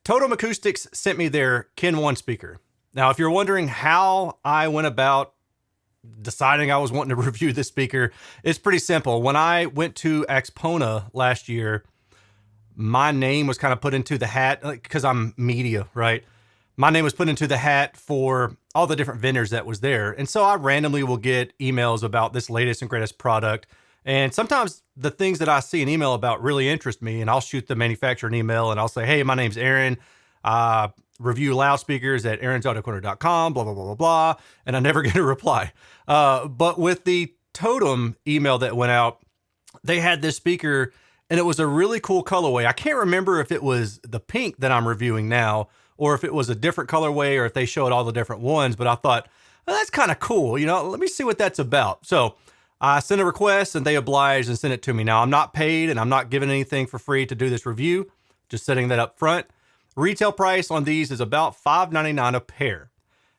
Totem Acoustics sent me their Ken 1 speaker. Now, if you're wondering how I went about deciding I was wanting to review this speaker, it's pretty simple. When I went to Axpona last year, my name was kind of put into the hat because I'm media, right? My name was put into the hat for all the different vendors that was there. And so I randomly will get emails about this latest and greatest product. And sometimes the things that I see an email about really interest me, and I'll shoot the manufacturer an email and I'll say, hey, my name's Erin. Review loudspeakers at erinsaudiocorner.com, blah, blah, blah, blah, blah. And I never get a reply. But with the Totem email that went out, they had this speaker and it was a really cool colorway. I can't remember if it was the pink that I'm reviewing now or if it was a different colorway or if they showed all the different ones, but I thought, well, that's kind of cool. Let me see what that's about. So I sent a request and they obliged and sent it to me. Now I'm not paid and I'm not giving anything for free to do this review, just setting that up front. Retail price on these is about $5.99 a pair.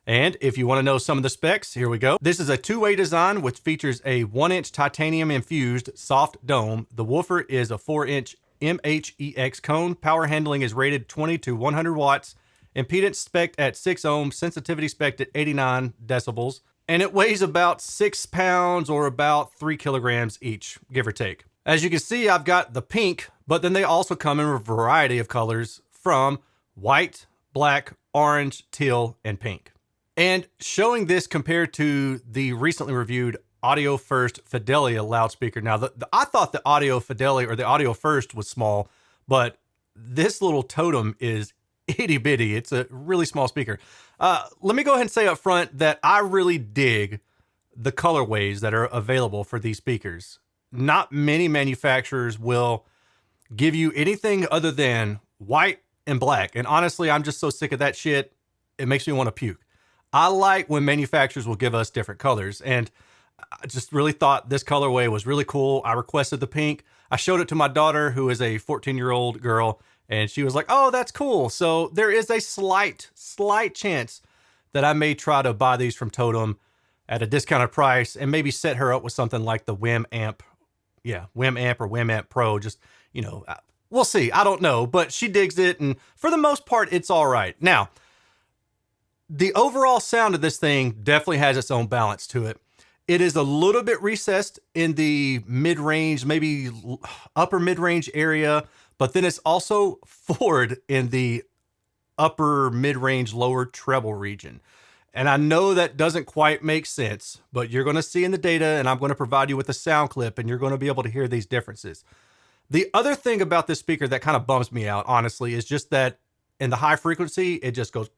And if you want to know some of the specs, here we go. This is a two-way design, which features a 1-inch titanium-infused soft dome. The woofer is a 4-inch MHEX cone. Power handling is rated 20 to 100 watts. Impedance spec'd at 6 ohms. Sensitivity spec'd at 89 decibels. And it weighs about 6 pounds or about 3 kilograms each, give or take. As you can see, I've got the pink, but then they also come in a variety of colors from white, black, orange, teal, and pink. And showing this compared to the recently reviewed Audio First Fidelia loudspeaker. Now, I thought the Audio Fidelia or the Audio First was small, but this little Totem is itty bitty. It's a really small speaker. Let me go ahead and say up front that I really dig the colorways that are available for these speakers. Not many manufacturers will give you anything other than white and black. And honestly, I'm just so sick of that shit. It makes me want to puke. I like when manufacturers will give us different colors, and I just really thought this colorway was really cool. I requested the pink. I showed it to my daughter, who is a 14-year-old girl, and she was like, oh, that's cool. So there is a slight chance that I may try to buy these from Totem at a discounted price and maybe set her up with something like the WIM Amp. Yeah, WIM Amp or WIM Amp Pro. Just, we'll see. I don't know, but she digs it, and for the most part, it's all right. Now, the overall sound of this thing definitely has its own balance to it. It is a little bit recessed in the mid-range, maybe upper mid-range area, but then it's also forward in the upper mid-range, lower treble region. And I know that doesn't quite make sense, but you're going to see in the data, and I'm going to provide you with a sound clip, and you're going to be able to hear these differences. The other thing about this speaker that kind of bums me out, honestly, is just that in the high frequency, it just goes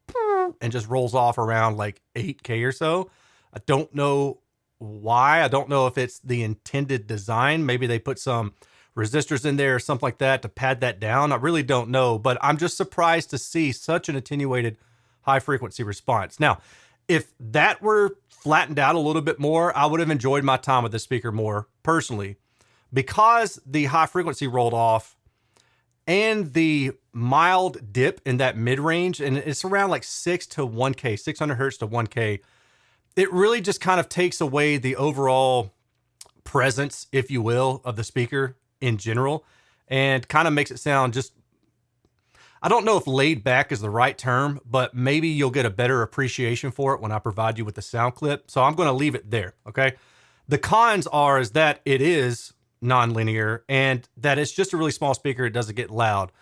and just rolls off around like 8K or so. I don't know why. I don't know if it's the intended design. Maybe they put some resistors in there or something like that to pad that down. I really don't know, but I'm just surprised to see such an attenuated high frequency response. Now, if that were flattened out a little bit more, I would have enjoyed my time with the speaker more personally. Because the high frequency rolled off and the mild dip in that mid-range, and it's around like 600 hertz to 1K, it really just kind of takes away the overall presence, if you will, of the speaker in general, and kind of makes it sound just, I don't know if laid back is the right term, but maybe you'll get a better appreciation for it when I provide you with the sound clip. So I'm going to leave it there, okay? The cons is that it is non-linear and that it's just a really small speaker. It doesn't get loud.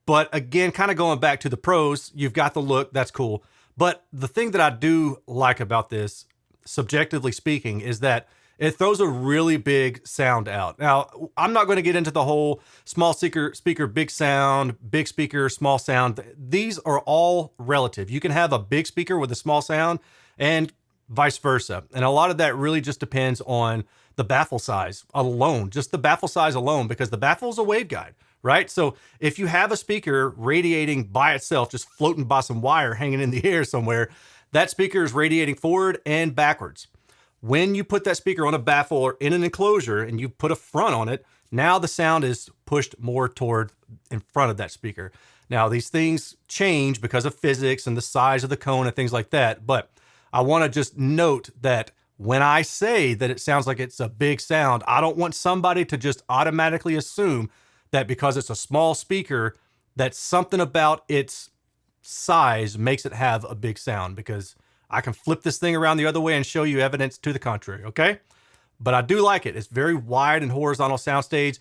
But again, kind of going back to the pros, you've got the look. That's cool. But the thing that I do like about this, subjectively speaking, is that it throws a really big sound out. Now, I'm not going to get into the whole small speaker, big sound, big speaker, small sound. These are all relative. You can have a big speaker with a small sound and vice versa. And a lot of that really just depends on the baffle size alone, just the baffle size alone, because the baffle is a waveguide, right? So if you have a speaker radiating by itself, just floating by some wire hanging in the air somewhere, that speaker is radiating forward and backwards. When you put that speaker on a baffle or in an enclosure and you put a front on it, now the sound is pushed more toward in front of that speaker. Now, these things change because of physics and the size of the cone and things like that. But I want to just note that when I say that it sounds like it's a big sound, I don't want somebody to just automatically assume that because it's a small speaker, that something about its size makes it have a big sound, because I can flip this thing around the other way and show you evidence to the contrary, okay? But I do like it. It's very wide and horizontal soundstage.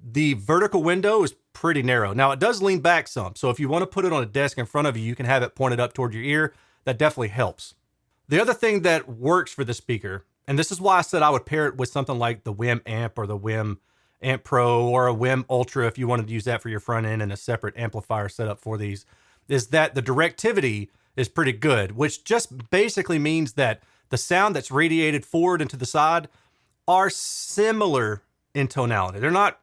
The vertical window is pretty narrow. Now, it does lean back some, so if you want to put it on a desk in front of you, you can have it pointed up toward your ear. That definitely helps. The other thing that works for the speaker, and this is why I said I would pair it with something like the WIM Amp or the WIM Amp Pro or a WIM Ultra if you wanted to use that for your front end and a separate amplifier setup for these, is that the directivity is pretty good, which just basically means that the sound that's radiated forward and to the side are similar in tonality. They're not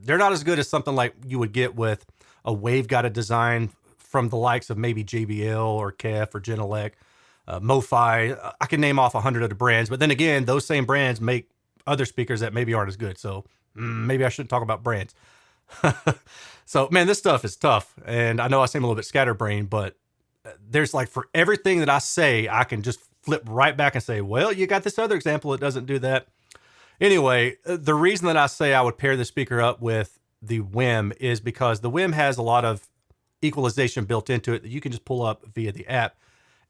as good as something like you would get with a waveguided design from the likes of maybe JBL or KEF or Genelec, MoFi. I can name off 100 of the brands, but then again, those same brands make other speakers that maybe aren't as good. So maybe I shouldn't talk about brands. So man, this stuff is tough. And I know I seem a little bit scatterbrained, but there's like for everything that I say, I can just flip right back and say, well, you got this other example that doesn't do that. Anyway, the reason that I say I would pair the speaker up with the WIM is because the WIM has a lot of equalization built into it that you can just pull up via the app.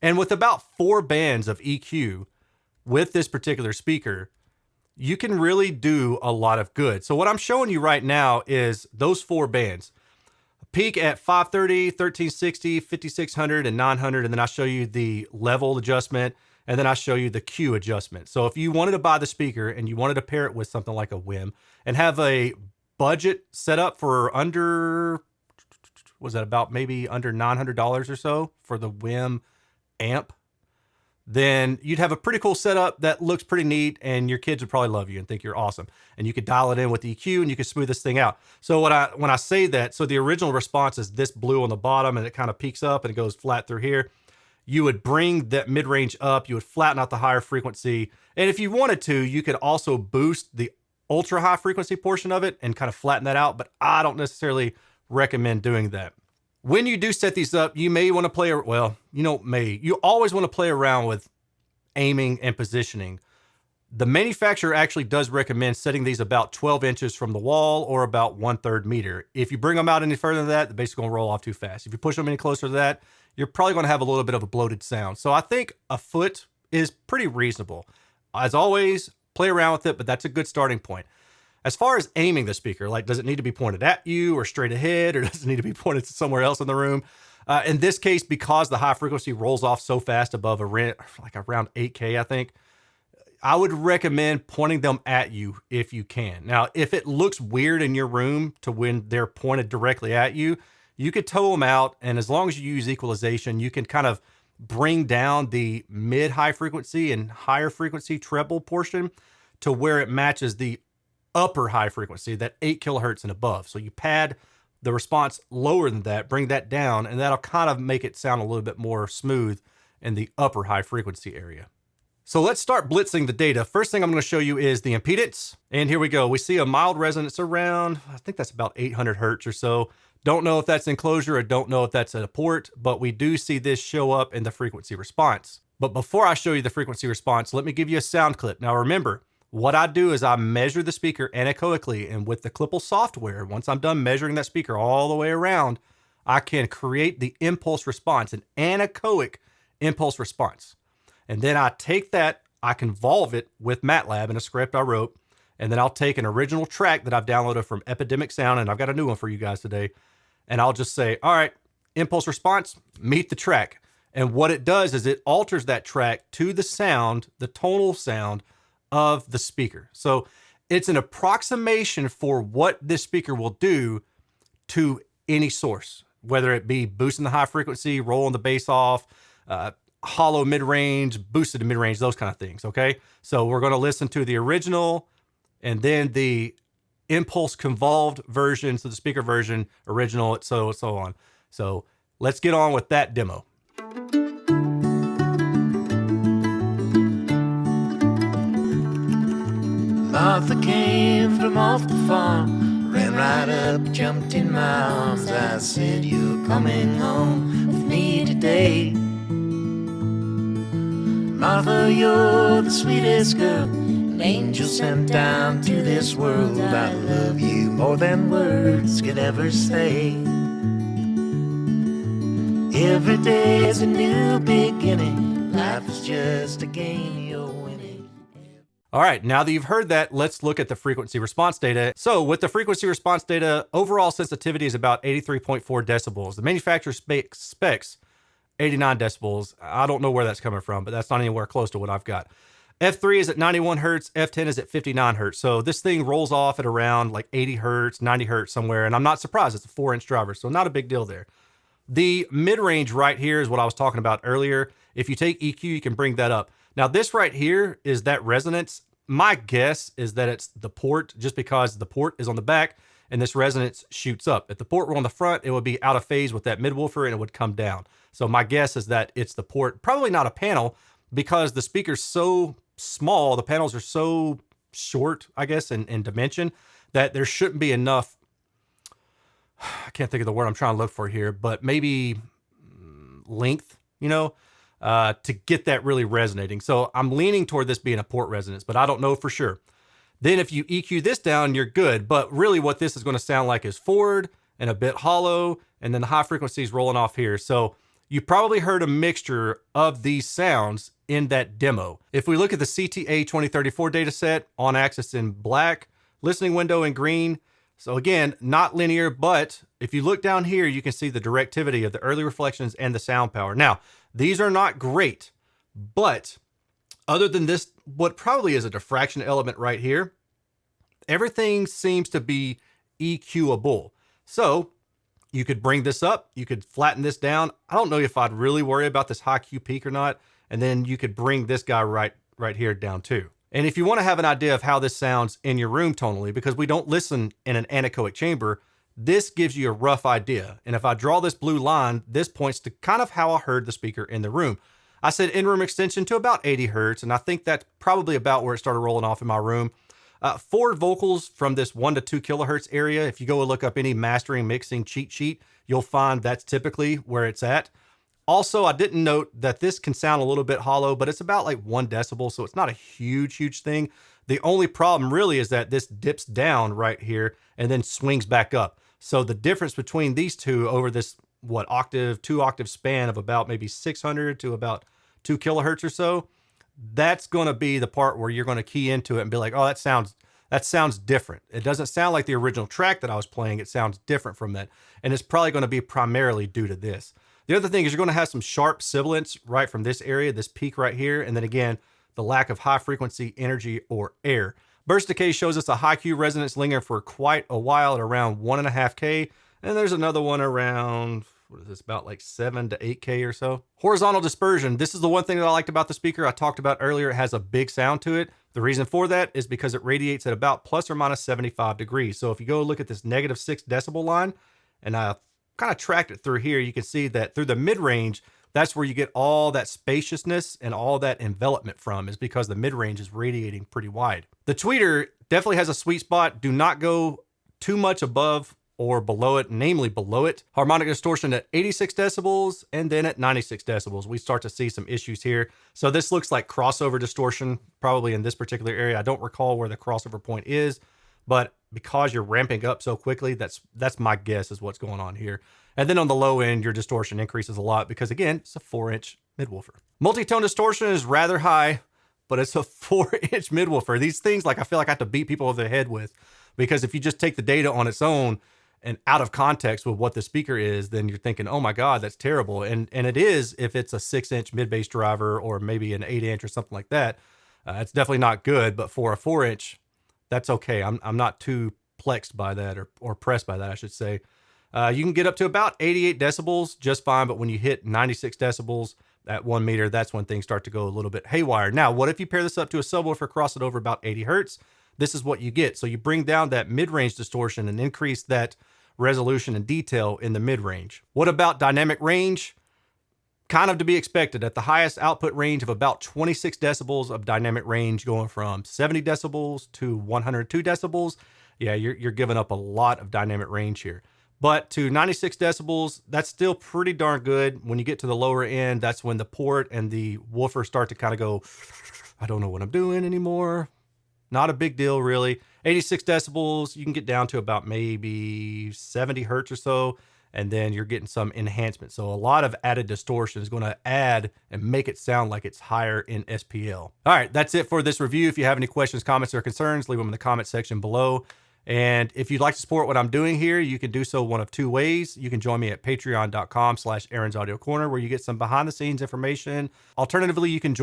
And with about 4 bands of EQ with this particular speaker, you can really do a lot of good. So what I'm showing you right now is those 4 bands. Peak at 530, 1360, 5600, and 900. And then I show you the level adjustment, and then I show you the Q adjustment. So if you wanted to buy the speaker and you wanted to pair it with something like a WIM and have a budget set up for under, was that about maybe under $900 or so for the WIM amp, then you'd have a pretty cool setup that looks pretty neat, and your kids would probably love you and think you're awesome. And you could dial it in with EQ and you could smooth this thing out. So when I say that, so the original response is this blue on the bottom and it kind of peaks up and it goes flat through here. You would bring that mid-range up, you would flatten out the higher frequency. And if you wanted to, you could also boost the ultra high frequency portion of it and kind of flatten that out, but I don't necessarily recommend doing that. When you do set these up, you may want to play, well, you always want to play around with aiming and positioning. The manufacturer actually does recommend setting these about 12 inches from the wall or about 1/3 meter. If you bring them out any further than that, they're basically going to roll off too fast. If you push them any closer to that, you're probably going to have a little bit of a bloated sound. So I think a foot is pretty reasonable. As always, play around with it, but that's a good starting point. As far as aiming the speaker, like, does it need to be pointed at you or straight ahead, or does it need to be pointed to somewhere else in the room? In this case, because the high frequency rolls off so fast above like around 8K, I think, I would recommend pointing them at you if you can. Now, if it looks weird in your room to when they're pointed directly at you, you could tow them out. And as long as you use equalization, you can kind of bring down the mid-high frequency and higher frequency treble portion to where it matches the upper high frequency, that 8 kilohertz and above. So you pad the response lower than that, bring that down, and that'll kind of make it sound a little bit more smooth in the upper high frequency area. So let's start blitzing the data. First thing I'm going to show you is the impedance. And here we go. We see a mild resonance around, I think that's about 800 hertz or so. Don't know if that's enclosure or don't know if that's at a port, but we do see this show up in the frequency response. But before I show you the frequency response, let me give you a sound clip. Now remember, what I do is I measure the speaker anechoically, and with the Clipple software, once I'm done measuring that speaker all the way around, I can create the impulse response, an anechoic impulse response. And then I take that, I convolve it with MATLAB in a script I wrote, and then I'll take an original track that I've downloaded from Epidemic Sound, and I've got a new one for you guys today, and I'll just say, all right, impulse response, meet the track. And what it does is it alters that track to the sound, the tonal sound of the speaker. So it's an approximation for what this speaker will do to any source, whether it be boosting the high frequency, rolling the bass off, hollow mid-range, boosted to mid-range, those kind of things, okay? So we're going to listen to the original and then the impulse convolved version, so the speaker version, original, so on. So let's get on with that demo. Martha came from off the farm, ran right up, jumped in my arms. I said, you're coming home with me today. Martha, you're the sweetest girl, an angel sent down to this world. I love you more than words could ever say. Every day is a new beginning. Life is just a game you're winning. All right, now that you've heard that, let's look at the frequency response data. So with the frequency response data, overall sensitivity is about 83.4 decibels. The manufacturer specs 89 decibels. I don't know where that's coming from, but that's not anywhere close to what I've got. F3 is at 91 hertz, F10 is at 59 hertz. So this thing rolls off at around like 80 hertz, 90 hertz somewhere, and I'm not surprised. It's a 4-inch driver, so not a big deal there. The mid-range right here is what I was talking about earlier. If you take EQ, you can bring that up. Now this right here is that resonance. My guess is that it's the port, just because the port is on the back and this resonance shoots up. If the port were on the front, it would be out of phase with that mid-woofer and it would come down. So my guess is that it's the port, probably not a panel, because the speaker's so small, the panels are so short, I guess, in dimension, that there shouldn't be enough, I can't think of the word I'm trying to look for here, but maybe length, to get that really resonating. So I'm leaning toward this being a port resonance, but I don't know for sure. Then if you EQ this down, you're good. But really what this is going to sound like is forward and a bit hollow, and then the high frequencies rolling off here. So you probably heard a mixture of these sounds in that demo. If we look at the CTA 2034 data set, on axis in black, listening window in green. So again, not linear, but if you look down here, you can see the directivity of the early reflections and the sound power. Now, these are not great, but other than this, what probably is a diffraction element right here, everything seems to be EQable. So you could bring this up, you could flatten this down. I don't know if I'd really worry about this high Q peak or not. And then you could bring this guy right here down too. And if you want to have an idea of how this sounds in your room tonally, because we don't listen in an anechoic chamber, this gives you a rough idea. And if I draw this blue line, this points to kind of how I heard the speaker in the room. I said in-room extension to about 80 hertz, and I think that's probably about where it started rolling off in my room. Forward vocals from this 1 to 2 kilohertz area. If you go and look up any mastering, mixing cheat sheet, you'll find that's typically where it's at. Also, I didn't note that this can sound a little bit hollow, but it's about like 1 decibel, so it's not a huge thing. The only problem really is that this dips down right here and then swings back up. So the difference between these two over this, 2 octave span of about maybe 600 to about 2 kilohertz or so, that's going to be the part where you're going to key into it and be like, oh, that sounds different. It doesn't sound like the original track that I was playing. It sounds different from that. And it's probably going to be primarily due to this. The other thing is you're going to have some sharp sibilance right from this area, this peak right here. And then again, the lack of high frequency energy or air. Burst decay shows us a high Q resonance lingering for quite a while at around 1.5K. And there's another one around, what is this, about like 7 to 8K or so. Horizontal dispersion. This is the one thing that I liked about the speaker I talked about earlier. It has a big sound to it. The reason for that is because it radiates at about plus or minus 75 degrees. So if you go look at this -6 decibel line, and I kind of tracked it through here, you can see that through the mid-range, that's where you get all that spaciousness and all that envelopment from, is because the mid-range is radiating pretty wide. The tweeter definitely has a sweet spot. Do not go too much above or below it, namely below it. Harmonic distortion at 86 decibels and then at 96 decibels. We start to see some issues here. So this looks like crossover distortion, probably in this particular area. I don't recall where the crossover point is, but because you're ramping up so quickly, that's my guess is what's going on here. And then on the low end, your distortion increases a lot because, again, it's a 4-inch midwoofer. Multi-tone distortion is rather high, but it's a 4-inch midwoofer. These things, I feel like I have to beat people over the head with, because if you just take the data on its own and out of context with what the speaker is, then you're thinking, oh my God, that's terrible. And it is if it's a 6-inch mid-bass driver or maybe an 8-inch or something like that. It's definitely not good, but for a 4-inch, that's okay. I'm not too plexed by that or pressed by that, I should say. You can get up to about 88 decibels just fine, but when you hit 96 decibels at 1 meter, that's when things start to go a little bit haywire. Now, what if you pair this up to a subwoofer, cross it over about 80 hertz? This is what you get. So you bring down that mid-range distortion and increase that resolution and detail in the mid-range. What about dynamic range? Kind of to be expected. At the highest output range of about 26 decibels of dynamic range, going from 70 decibels to 102 decibels, yeah, you're giving up a lot of dynamic range here. But to 96 decibels, that's still pretty darn good. When you get to the lower end, that's when the port and the woofer start to kind of go, I don't know what I'm doing anymore. Not a big deal, really. 86 decibels, you can get down to about maybe 70 hertz or so. and then you're getting some enhancement. So a lot of added distortion is going to add and make it sound like it's higher in SPL. All right, that's it for this review. If you have any questions, comments, or concerns, leave them in the comment section below. And if you'd like to support what I'm doing here, you can do so one of two ways. You can join me at patreon.com/Erin's Audio Corner, where you get some behind the scenes information. Alternatively, you can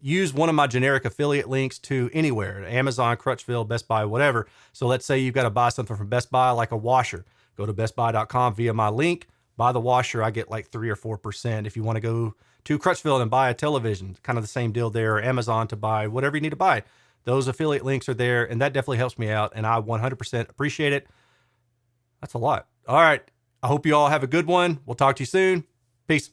use one of my generic affiliate links to anywhere, Amazon, Crutchfield, Best Buy, whatever. So let's say you've got to buy something from Best Buy, like a washer. Go to bestbuy.com via my link, buy the washer. I get like 3 or 4%. If you want to go to Crutchfield and buy a television, kind of the same deal there, or Amazon to buy whatever you need to buy. Those affiliate links are there, and that definitely helps me out, and I 100% appreciate it. That's a lot. All right. I hope you all have a good one. We'll talk to you soon. Peace.